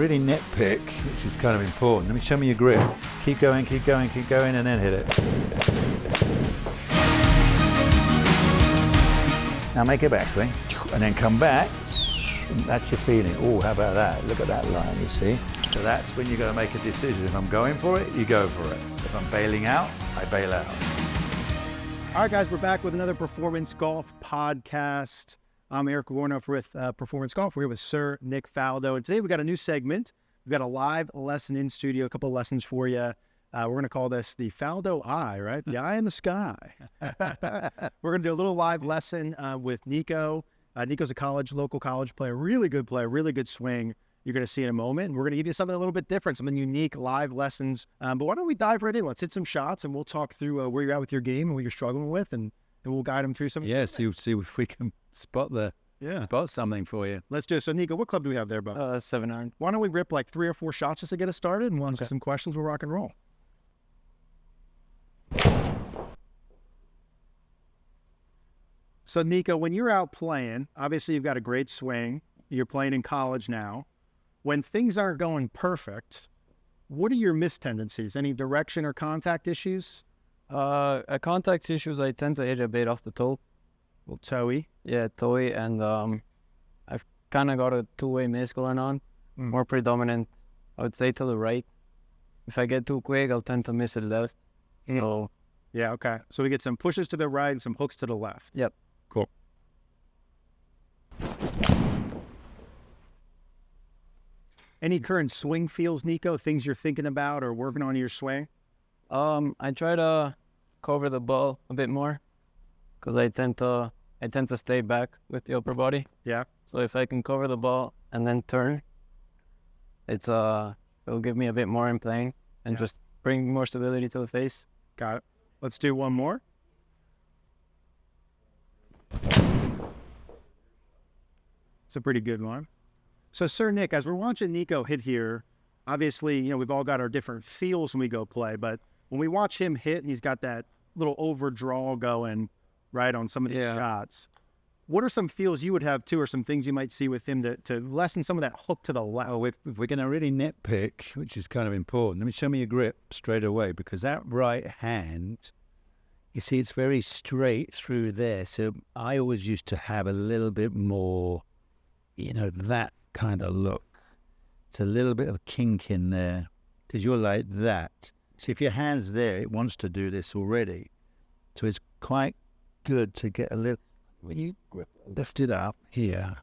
really nitpick, which is kind of important, let me show me your grip. Keep going, keep going, keep going, and then hit it. Now make a backswing, and then come back. That's your feeling. Oh, how about that? Look at that line, you see? So that's when you're going to make a decision. If I'm going for it, you go for it. If I'm bailing out, I bail out. All right, guys, we're back with another Performance Golf podcast. I'm Erika Larkin with Performance Golf. We're here with Sir Nick Faldo. And today we got a new segment. We've got a live lesson in studio, a couple of lessons for you. We're going to call this the Faldo Eye, right? The eye in the sky. We're going to do a little live lesson with Nico. Nico's a local college player, really good swing. You're going to see in a moment. And we're going to give you something a little bit different, some unique live lessons. But why don't we dive right in? Let's hit some shots, and we'll talk through where you're at with your game and what you're struggling with, and we'll guide them through some. Yeah, see if we can spot something for you. Let's do it. So, Nico, what club do we have there, bud? 7-iron. Why don't we rip like 3 or 4 shots just to get us started, and we'll answer some questions. We'll rock and roll. So, Nico, when you're out playing, obviously you've got a great swing. You're playing in college now. When things aren't going perfect, what are your miss-tendencies? Any direction or contact issues? Contact issues, I tend to hit a bit off the toe. A little toey. Yeah, toey, and I've kind of got a two-way miss going on. More predominant, I would say, to the right. If I get too quick, I'll tend to miss it left. So, yeah, okay. So we get some pushes to the right and some hooks to the left. Yep. Cool. Any current swing feels, Nico? Things you're thinking about or working on your swing? I try to cover the ball a bit more because I tend to stay back with the upper body. Yeah. So if I can cover the ball and then turn, it'll give me a bit more in playing and just bring more stability to the face. Got it. Let's do one more. It's a pretty good one. So, Sir Nick, as we're watching Nico hit here, obviously, we've all got our different feels when we go play, but when we watch him hit, he's got that little overdraw going, right, on some of the shots. What are some feels you would have, too, or some things you might see with him to lessen some of that hook to the left? Oh, if we're going to really nitpick, which is kind of important, let me show me your grip straight away, because that right hand, you see, it's very straight through there. So I always used to have a little bit more, that kind of look. It's a little bit of kink in there because you're like that. See, if your hand's there, it wants to do this already. So it's quite good to get a little, when you lift it up here,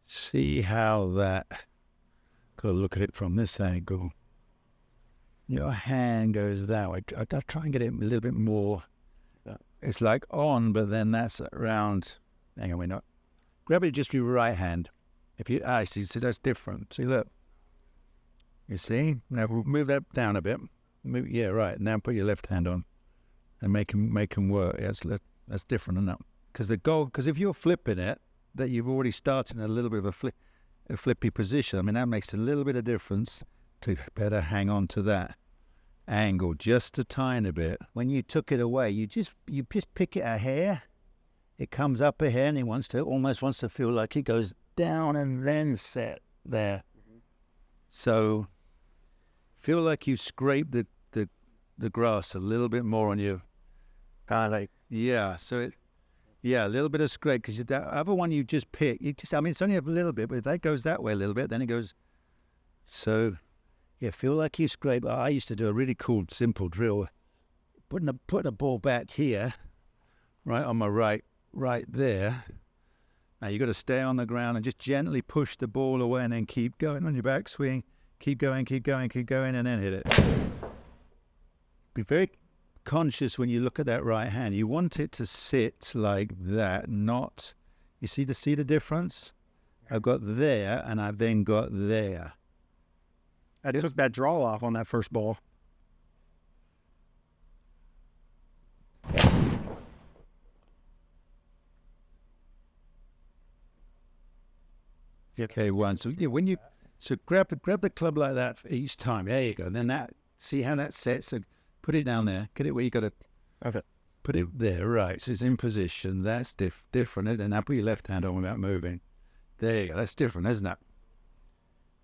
see how that, gotta look at it from this angle. Your hand goes that way. I try and get it a little bit more. It's like on, but then that's around. Hang on, we're not. Grab it just with your right hand. If you, see, so that's different. See, look. You see? Now we'll move that down a bit. Right. Now put your left hand on, and make them work. That's different enough. Because if you're flipping it, that you've already started in a little bit of a flippy position. I mean, that makes a little bit of difference to better hang on to that angle just a tiny bit. When you took it away, you just pick it a hair. It comes up a hair, and it almost wants to feel like it goes down and then set there. So feel like you scrape the grass a little bit more on your Kind of like a little bit of scrape, because that other one you just pick. It's only a little bit, but if that goes that way a little bit, then it goes. So. Yeah, feel like you scrape. I used to do a really cool, simple drill. Putting a ball back here, right on my right there. Now you got to stay on the ground and just gently push the ball away, and then keep going on your backswing. Keep going, and then hit it. Be very conscious when you look at that right hand. You want it to sit like that, not. You see the difference? I've got there, and I've then got there. I took that draw off on that first ball. Okay, one. So when you grab the club like that for each time. There you go. And then see how that sets. So put it down there. Get it where you got to. Perfect. Put it there, right. So it's in position. That's different. And now put your left hand on without moving. There you go. That's different, isn't it?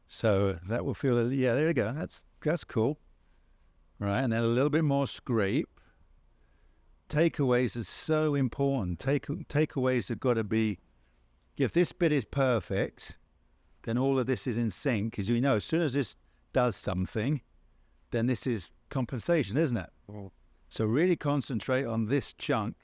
So that will feel, yeah, there you go. That's cool. Right, and then a little bit more scrape. Takeaways are so important. Takeaways have got to be, if this bit is perfect, then all of this is in sync. Because you know, as soon as this does something, then this is compensation, isn't it? Oh. So really concentrate on this chunk.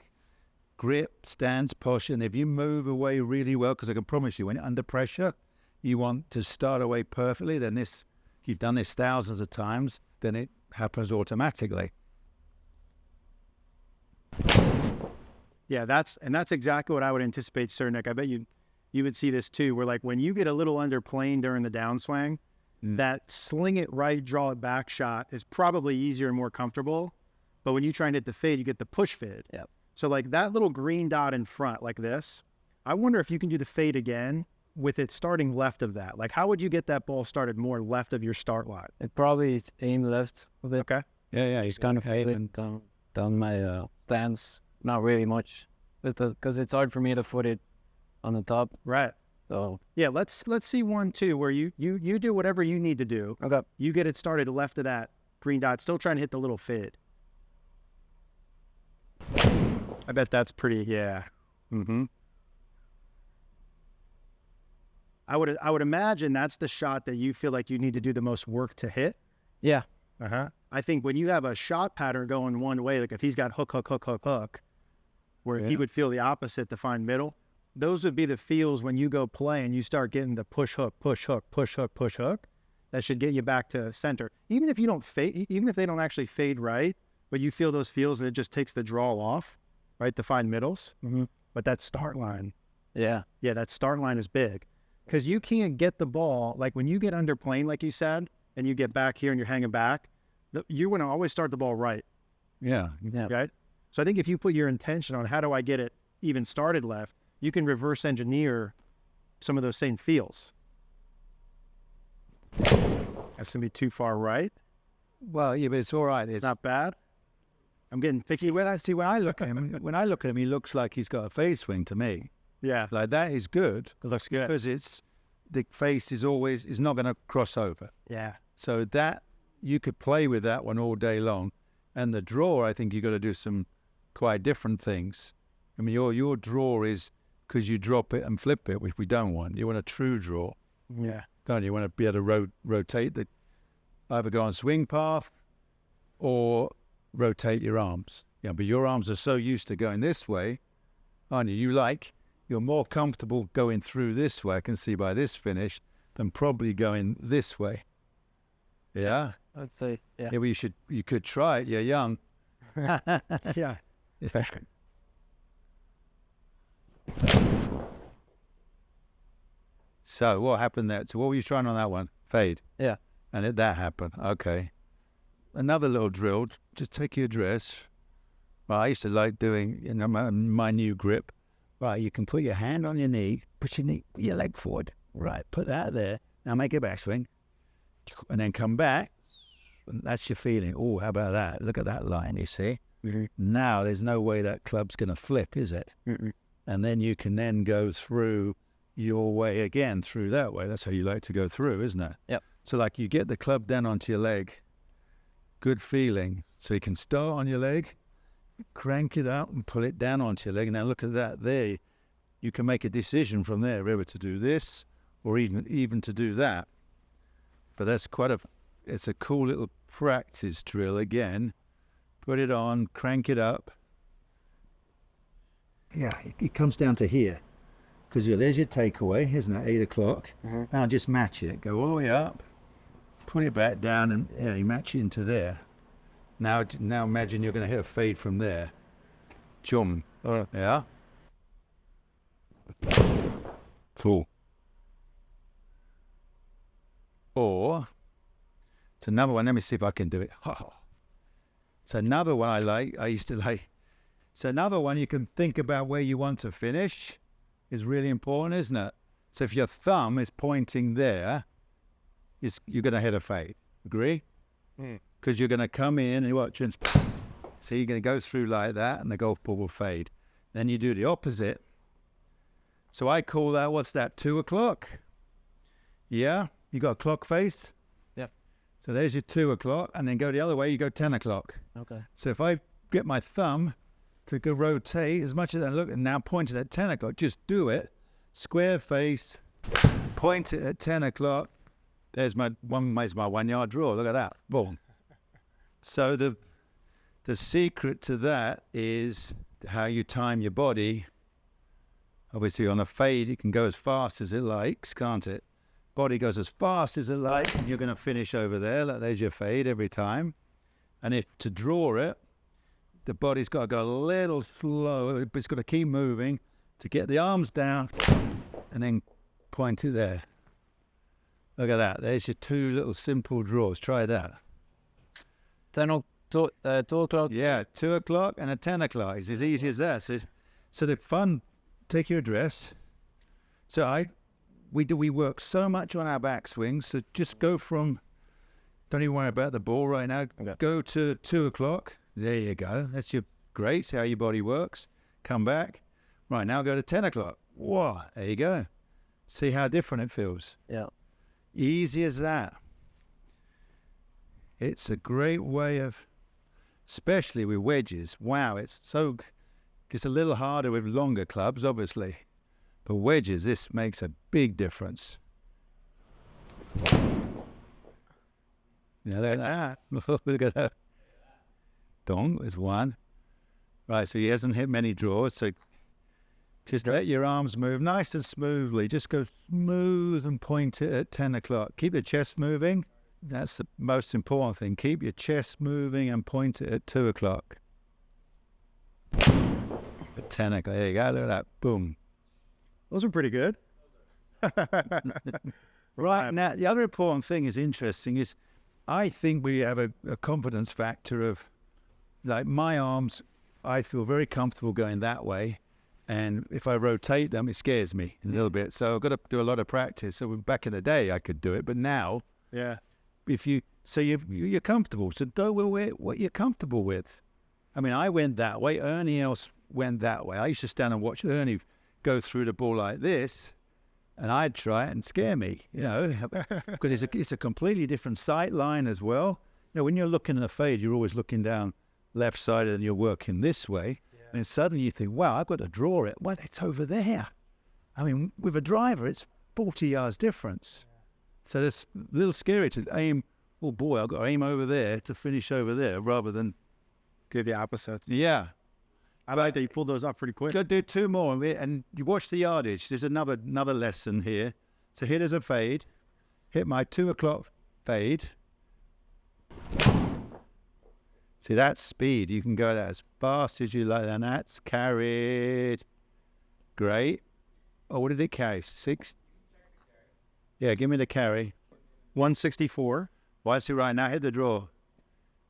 Grip, stance, posture, and if you move away really well, because I can promise you, when you're under pressure, you want to start away perfectly, then this, you've done this thousands of times, then it happens automatically. Yeah, that's exactly what I would anticipate, Sir Nick. I bet you would see this too, where like when you get a little underplaned during the downswing, that sling it right, draw it back shot is probably easier and more comfortable. But when you try and hit the fade, you get the push fade. Yep. So like that little green dot in front like this, I wonder if you can do the fade again with it starting left of that. Like how would you get that ball started more left of your start line? It probably is aim left a bit. Okay. Yeah, It's kind of aiming down my stance. Not really much, because it's hard for me to put it on the top. Right. So yeah, let's see one too where you do whatever you need to do. okay. You get it started left of that green dot, still trying to hit the little fade. I bet that's pretty, yeah. Mm-hmm. I would imagine that's the shot that you feel like you need to do the most work to hit. Yeah. I think when you have a shot pattern going one way, like if he's got hook, where he would feel the opposite to find middle, those would be the feels when you go play and you start getting the push hook. That should get you back to center. Even if you don't fade, even if they don't actually fade right, but you feel those feels and it just takes the draw off, right, to find middles. Mm-hmm. But that start line, Yeah. that start line is big. Because you can't get the ball, like when you get under plane, like you said, and you get back here and you're hanging back, you want to always start the ball right. Yeah. Right? So I think if you put your intention on how do I get it even started left, you can reverse engineer some of those same feels. That's going to be too far right. Well, yeah, but it's all right. It's not bad. I'm getting picky. When I look at him, he looks like he's got a fade swing to me. Yeah. Like that is good. It looks good. Because the face is not going to cross over. Yeah. So that, you could play with that one all day long. And the draw, I think you got to do some quite different things. I mean, your draw is because you drop it and flip it, which we don't want. You want a true draw. Yeah. Don't you? You want to be able to rotate either go on swing path or rotate your arms. Yeah, but your arms are so used to going this way, aren't you? You're more comfortable going through this way, I can see by this finish, than probably going this way. Yeah? I'd say, yeah. Yeah, well, you could try it. You're young. Yeah. So what happened there? So what were you trying on that one? Fade? Yeah. And that happened. Okay. Another little drill. Just take your address. Well, I used to like doing, my new grip. Right, you can put your hand on your knee, put your leg forward. Right, put that there. Now make a backswing. And then come back. And that's your feeling. Oh, how about that? Look at that line, you see? Mm-hmm. Now there's no way that club's going to flip, is it? Mm-mm. And then you can then go through your way again, through that way. That's how you like to go through, isn't it? Yep. So like you get the club down onto your leg. Good feeling. So you can start on your leg, crank it out and pull it down onto your leg. And now look at that there. You can make a decision from there whether to do this or even to do that. But that's it's a cool little practice drill again. Put it on, crank it up. Yeah, it comes down to here. Because there's your takeaway, isn't it? 8 o'clock. Mm-hmm. Now just match it. Go all the way up, put it back down, and you match it into there. Now imagine you're going to hit a fade from there. Chum. Yeah? Cool. Or, it's another one. Let me see if I can do it. It's another one I used to like. So another one you can think about where you want to finish is really important, isn't it? So if your thumb is pointing there, you're going to hit a fade. Agree? Because you're going to come in and watch and So you're going to go through like that, and the golf ball will fade. Then you do the opposite. So I call that, what's that, 2 o'clock? Yeah? You got a clock face? Yep. So there's your 2 o'clock, and then go the other way, you go 10 o'clock. Okay. So if I get my thumb to go rotate, as much as I look, and now pointed at 10 o'clock, just do it. Square face, point it at 10 o'clock. There's my 1 yard draw. Look at that. Boom. So the secret to that is how you time your body. Obviously, on a fade, it can go as fast as it likes, can't it? Body goes as fast as it likes, and you're going to finish over there. Like, there's your fade every time. And if to draw it, the body's got to go a little slow. It's got to keep moving to get the arms down and then point it there. Look at that. There's your 2 little simple draws. Try that. 2 o'clock. Yeah, 2 o'clock and a 10 o'clock. It's as easy as that. So the fun, take your address. So we work so much on our backswings. So just go from, don't even worry about the ball right now. Okay. Go to 2 o'clock. There you go. That's your great. See how your body works. Come back. Right, now go to 10 o'clock. Whoa, there you go. See how different it feels. Yeah. Easy as that. It's a great way of, especially with wedges. Wow, it's a little harder with longer clubs, obviously. But wedges, this makes a big difference. Yeah, look at that. Look at that. Dong is 1. Right, so he hasn't hit many draws, so just let your arms move nice and smoothly. Just go smooth and point it at 10 o'clock. Keep your chest moving. That's the most important thing. Keep your chest moving and point it at 2 o'clock. At 10 o'clock. There you go. Look at that. Boom. Those are pretty good. Right. Now, the other important thing is interesting is I think we have a confidence factor of, like, my arms, I feel very comfortable going that way. And if I rotate them, it scares me a little bit. So I've got to do a lot of practice. So back in the day, I could do it. But now, Yeah. you're comfortable. So go with what you're comfortable with. I mean, I went that way. Ernie else went that way. I used to stand and watch Ernie go through the ball like this, and I'd try it and scare me, because it's a completely different sight line as well. When you're looking at a fade, you're always looking down left side and you're working this way. Yeah. And suddenly you think, wow, I've got to draw it. Well, it's over there. I mean, with a driver, it's 40 yards difference. Yeah. So it's a little scary to aim. Oh boy, I've got to aim over there to finish over there rather than do the opposite. Yeah. I like that you pulled those up pretty quick. Got to do 2 more, and you watch the yardage. There's another lesson here. So here there's a fade. Hit my 2 o'clock fade. See, that's speed. You can go that as fast as you like, and that's carried. Great. Oh, what did it carry? 6? Yeah, give me the carry. 164. Well, I see right now. Hit the draw.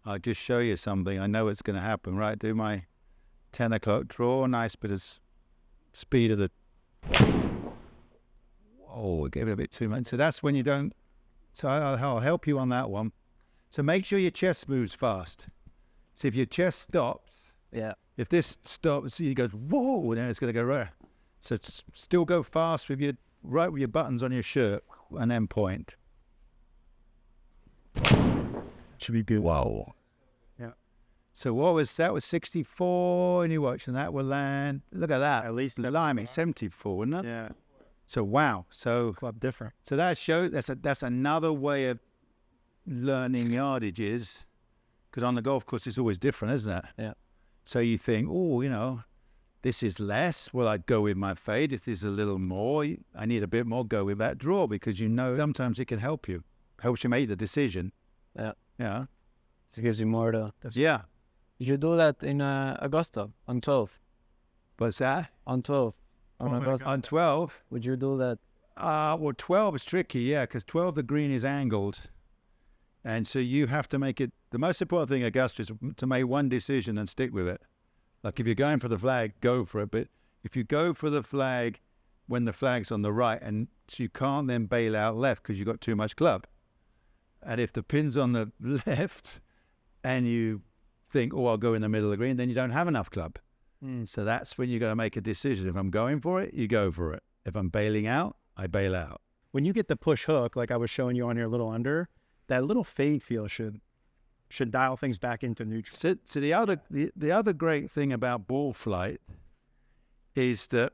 I'll just show you something. I know it's going to happen, right? Do my 10 o'clock draw. Nice bit of speed of the... Oh, I gave it a bit too much. So that's when you don't... So I'll help you on that one. So make sure your chest moves fast. See, if your chest stops... Yeah. If this stops, see, it goes, whoa, then it's going to go right. So still go fast with your buttons on your shirt, and then point. Should be good. Whoa. Yeah. So what was that? Was 64, and you watch, and that will land. Look at that. At least the line is 74, wasn't it? Yeah. So wow. So club different. So that's another way of learning yardages, because on the golf course it's always different, isn't it? Yeah. So you think, this is less. Well, I'd go with my fade. If there's a little more, I need a bit more, go with that draw, because sometimes it can help you. Helps you make the decision. Yeah. Yeah. It gives you more to... Yeah. You do that in Augusta on 12. What's that? On 12. On Augusta. On 12? Would you do that? Well, 12 is tricky, yeah, because 12, the green is angled. And so you have to make it... The most important thing, Augusta, is to make one decision and stick with it. Like, if you're going for the flag, go for it. But if you go for the flag when the flag's on the right, and so you can't then bail out left because you've got too much club. And if the pin's on the left and you think, oh, I'll go in the middle of the green, then you don't have enough club. So that's when you got to make a decision. If I'm going for it, you go for it. If I'm bailing out, I bail out. When you get the push hook, like I was showing you on here a little under, that little fade feel should dial things back into neutral. So the other great thing about ball flight is that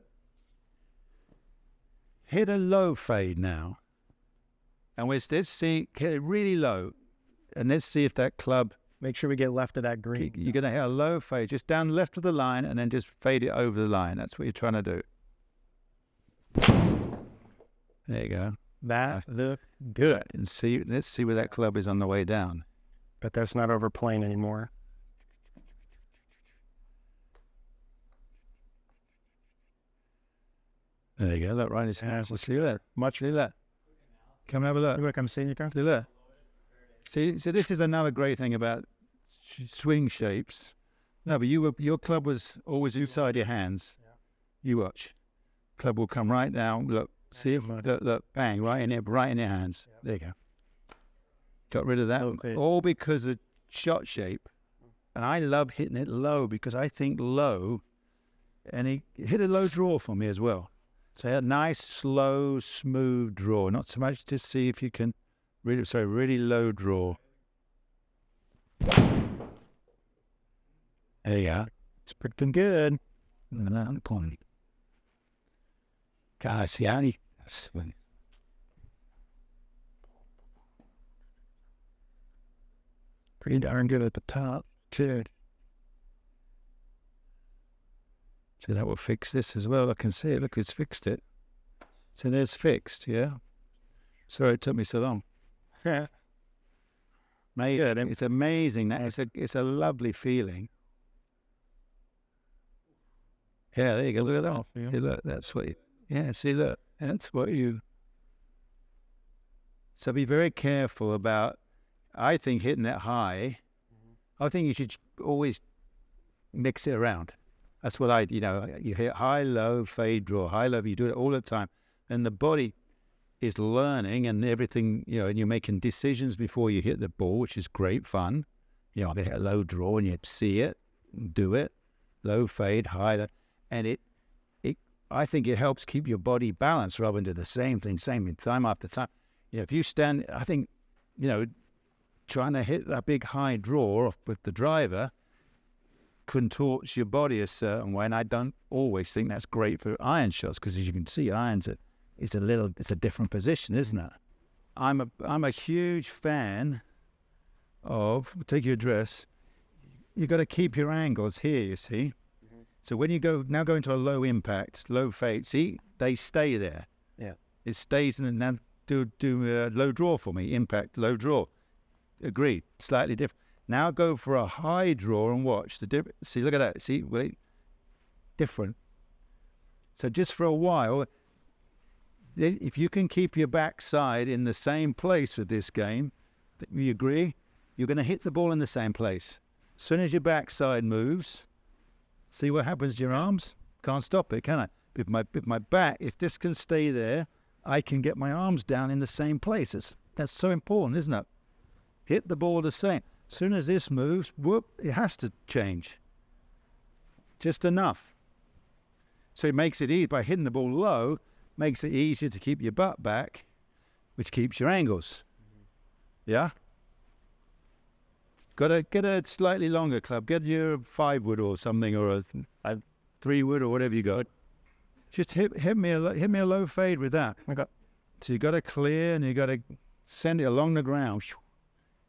hit a low fade now, and let's see, hit it really low, and let's see if that club. Make sure we get left of that green. You're going to hit a low fade, just down left of the line, and then just fade it over the line. That's what you're trying to do. There you go. That look good. And let's see where that club is on the way down. But that's not over plane anymore. There you go. Look, right in his hands. Let's see that. Much see that. Come have a look. Look, I'm seeing you. See that. See, so this is another great thing about swing shapes. No, but your club was always inside your hands. Yeah. You watch. Club will come right down. Look, see it? Look, bang, right in your hands. Yeah. There you go. Got rid of that. Okay. All because of shot shape. And I love hitting it low because I think low, and he hit a low draw for me as well. So a nice, slow, smooth draw. Not so much to see if you can really low draw. There you go. It's pretty good. God, see how he... Pretty darn good at the top, too. So that will fix this as well. I can see it. Look, it's fixed it. So there's fixed, yeah? Sorry it took me so long. Yeah. It's amazing. It's a lovely feeling. Yeah, there you go. Look at that. Yeah. See, look, that's what you... Yeah, see, look. That's what you... So be very careful about... I think hitting that high, I think you should always mix it around. That's what you hit high, low, fade, draw, high, low, you do it all the time. And the body is learning and everything, and you're making decisions before you hit the ball, which is great fun. I can hit a low draw and you see it, do it, low, fade, high, low. And I think it helps keep your body balanced rather than do the same thing, time after time. If you stand, I think, trying to hit that big high draw off with the driver contorts your body a certain way, and I don't always think that's great for iron shots because, as you can see, irons it's a different position, isn't it? I'm a huge fan of take your address. You got to keep your angles here. You see, so when you go into a low impact, low fade, see they stay there. Yeah, it stays in. And now do low draw for me. Impact, low draw. Agreed. Slightly different. Now go for a high draw and watch the difference. See, look at that. See, wait, different. So just for a while, if you can keep your backside in the same place with this game, you agree, you're going to hit the ball in the same place. As soon as your backside moves, see what happens to your arms? Can't stop it, can I? With my back, if this can stay there, I can get my arms down in the same place. That's so important, isn't it? Hit the ball the same. As soon as this moves, whoop, it has to change. Just enough. So it makes it easy. By hitting the ball low, makes it easier to keep your butt back, which keeps your angles. Yeah? Got to get a slightly longer club. Get your 5-wood or something, or a 3-wood or whatever you got. Just hit me a low fade with that. Okay. So you got to clear and you got to send it along the ground.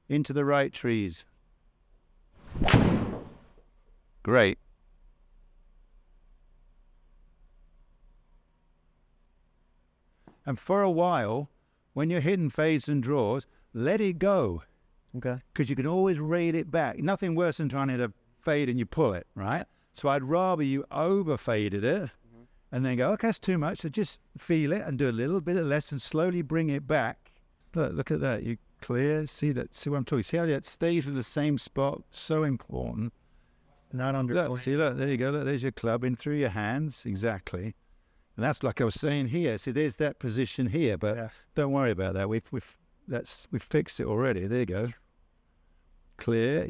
Into the right trees. Great. And for a while, when you're hitting fades and draws, let it go. Okay. Because you can always rate it back. Nothing worse than trying to hit a fade and you pull it, right? So I'd rather you over-faded it and then go, okay, that's too much. So just feel it and do a little bit of less and slowly bring it back. Look at that. You clear, see what I'm talking. See how that stays in the same spot? So important. Not under. Look, there you go. Look, there's your club in through your hands, exactly. And that's like I was saying here. See, there's that position here, but don't worry about that. We've fixed it already. There you go. clear,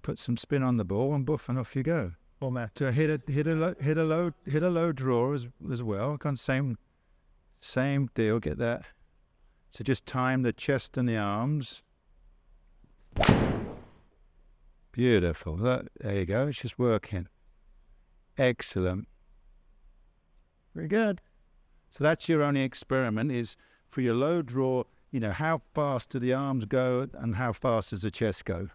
put some spin on the ball and buff and off you go. Full match. To hit a low draw as well. Kind of same deal. Get that. So just time the chest and the arms. Beautiful. There you go. It's just working. Excellent. Very good. So that's your only experiment, is for your low draw, how fast do the arms go and how fast does the chest go?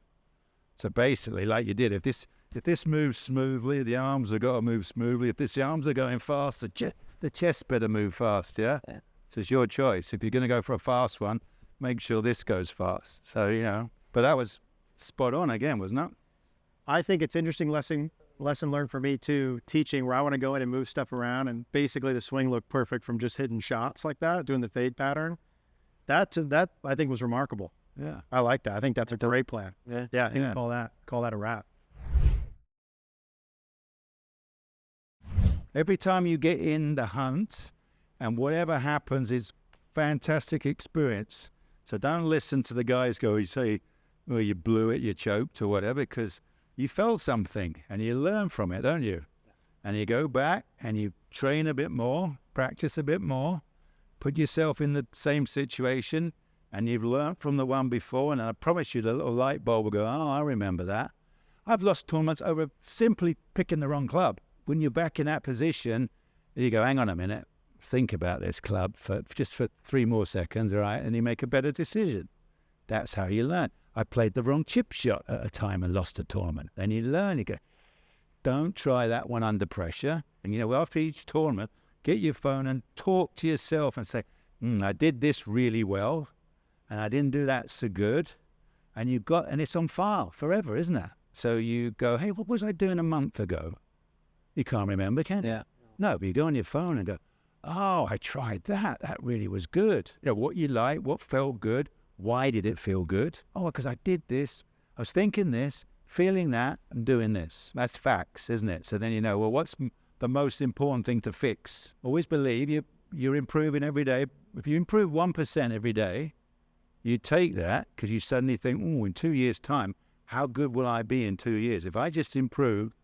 So basically, like you did, if this moves smoothly, the arms have got to move smoothly. If the arms are going fast, the chest better move fast, yeah? So it's your choice. If you're going to go for a fast one, make sure this goes fast. So, but that was spot on again, wasn't it? I think it's interesting lesson learned for me too, teaching, where I want to go in and move stuff around, and basically the swing looked perfect from just hitting shots like that, doing the fade pattern. That I think was remarkable. Yeah. I like that. I think that's a great plan. Yeah. I think call that a wrap. Every time you get in the hunt, and whatever happens is fantastic experience. So don't listen to the guys you say, well, you blew it, you choked or whatever, because you felt something and you learn from it, don't you? And you go back and you train a bit more, practice a bit more, put yourself in the same situation, and you've learned from the one before. And I promise you the little light bulb will go, oh, I remember that. I've lost tournaments over simply picking the wrong club. When you're back in that position, you go, hang on a minute, think about this club for 3 more seconds, all right? And you make a better decision. That's how you learn. I played the wrong chip shot at a time and lost a tournament. Then you learn. You go, don't try that one under pressure. And, after each tournament, get your phone and talk to yourself and say, I did this really well, and I didn't do that so good. And it's on file forever, isn't it? So you go, hey, what was I doing a month ago? You can't remember, can you? Yeah. No, but you go on your phone and go, oh, I tried that. That really was good. What you like, what felt good. Why did it feel good? Oh, because I did this. I was thinking this, feeling that, and doing this. That's facts, isn't it? So then what's the most important thing to fix? Always believe you're improving every day. If you improve 1% every day, you take that because you suddenly think, oh, in 2 years' time, how good will I be in 2 years? If I just improve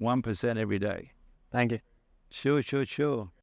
1% every day. Thank you. Sure.